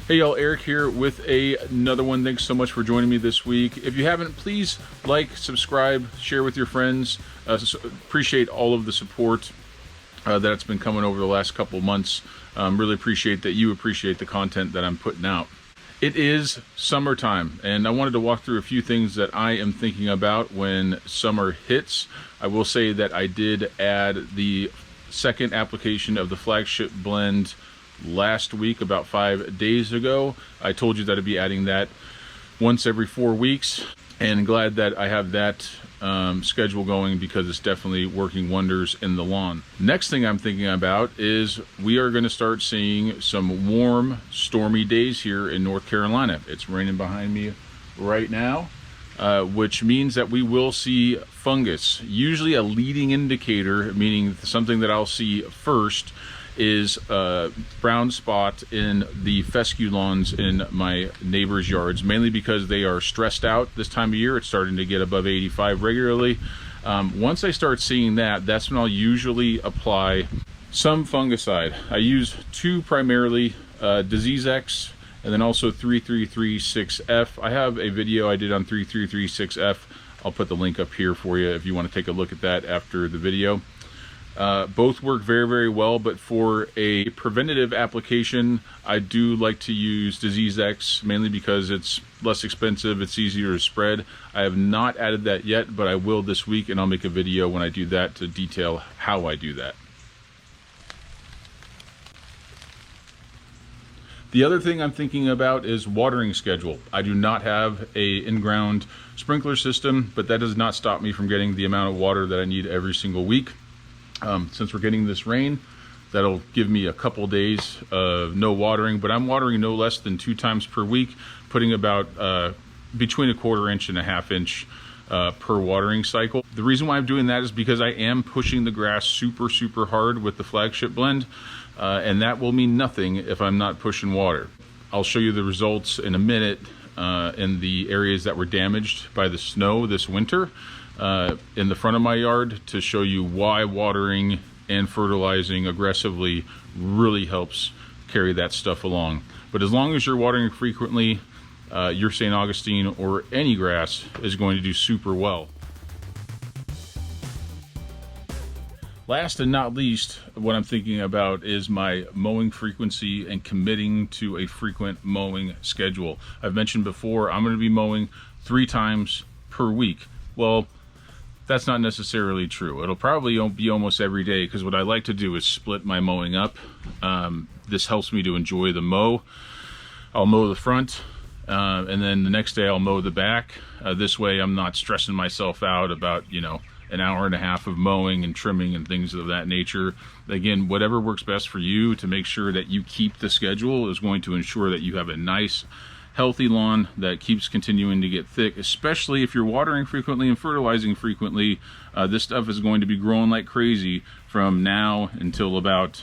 Hey y'all, Eric here with another one. Thanks so much for joining me this week. If you haven't, please like, subscribe, share with your friends. Appreciate all of the support that's been coming over the last couple months. Really appreciate that you appreciate the content that I'm putting out. It is summertime, and I wanted to walk through a few things that I am thinking about when summer hits. I will say that I did add the second application of the flagship blend last week, about 5 days ago. I told you that I'd be adding that once every 4 weeks, and glad that I have that schedule going because it's definitely working wonders in the lawn. Next thing I'm thinking about is we are going to start seeing some warm, stormy days here in North Carolina. It's raining behind me right now, which means that we will see fungus. Usually a leading indicator, meaning something that I'll see first, is a brown spot in the fescue lawns in my neighbors' yards, mainly because they are stressed out this time of year. It's starting to get above 85 regularly. Once I start seeing that, that's when I'll usually apply some fungicide. I use two primarily, Disease X and then also 3336F. I have a video I did on 3336F. I'll put the link up here for you if you want to take a look at that after the video. Both work very, very well, but for a preventative application, I do like to use Disease X, mainly because it's less expensive, it's easier to spread. I have not added that yet, but I will this week, and I'll make a video when I do that to detail how I do that. The other thing I'm thinking about is watering schedule. I do not have a in-ground sprinkler system, but that does not stop me from getting the amount of water that I need every single week. Since we're getting this rain, that'll give me a couple days of no watering, but I'm watering no less than 2 times per week, putting about between 1/4 inch and 1/2 inch per watering cycle. The reason why I'm doing that is because I am pushing the grass super, super hard with the flagship blend, and that will mean nothing if I'm not pushing water. I'll show you the results in a minute in the areas that were damaged by the snow this winter. In the front of my yard, to show you why watering and fertilizing aggressively really helps carry that stuff along. But as long as you're watering frequently, your St. Augustine or any grass is going to do super well. Last and not least, what I'm thinking about is my mowing frequency and committing to a frequent mowing schedule. I've mentioned before, I'm going to be mowing 3 times per week. Well, that's not necessarily true. It'll probably be almost every day, because what I like to do is split my mowing up. This helps me to enjoy the mow. I'll mow the front, and then the next day I'll mow the back. This way I'm not stressing myself out about, an hour and a half of mowing and trimming and things of that nature. Again, whatever works best for you to make sure that you keep the schedule is going to ensure that you have a nice, healthy lawn that keeps continuing to get thick, especially if you're watering frequently and fertilizing frequently. This stuff is going to be growing like crazy from now until about,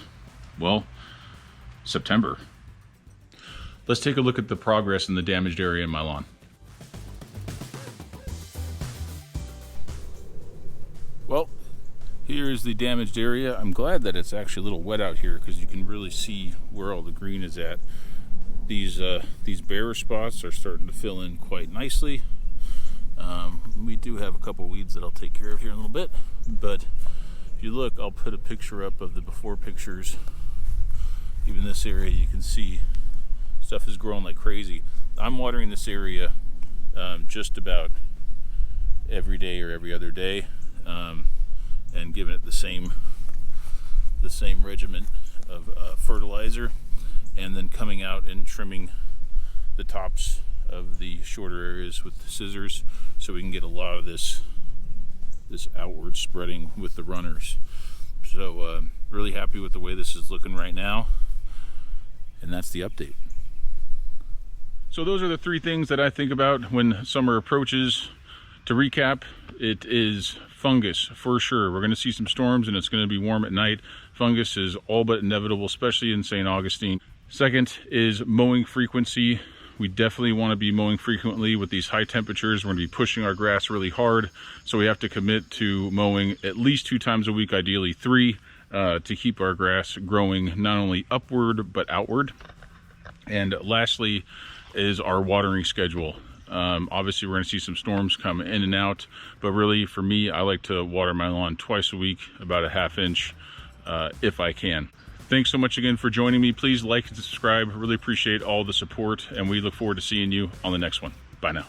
well, September. Let's take a look at the progress in the damaged area in my lawn. Well, here's the damaged area. I'm glad that it's actually a little wet out here because you can really see where all the green is at. These bare spots are starting to fill in quite nicely. We do have a couple weeds that I'll take care of here in a little bit, but if you look, I'll put a picture up of the before pictures. Even this area, you can see stuff is growing like crazy. I'm watering this area just about every day or every other day, and giving it the same regimen of fertilizer, and then coming out and trimming the tops of the shorter areas with the scissors so we can get a lot of this outward spreading with the runners. So really happy with the way this is looking right now, and that's the update. So those are the 3 things that I think about when summer approaches. To recap, it is fungus for sure. We're going to see some storms and it's going to be warm at night. Fungus is all but inevitable, especially in St. Augustine. Second is mowing frequency. We definitely want to be mowing frequently with these high temperatures. We're going to be pushing our grass really hard, so we have to commit to mowing at least 2 times a week, ideally 3, to keep our grass growing not only upward but outward. And lastly is our watering schedule. Obviously we're going to see some storms come in and out, but really for me, I like to water my lawn twice a week, about a ½ inch, if I can. Thanks so much again for joining me. Please like and subscribe. Really appreciate all the support, and we look forward to seeing you on the next one. Bye now.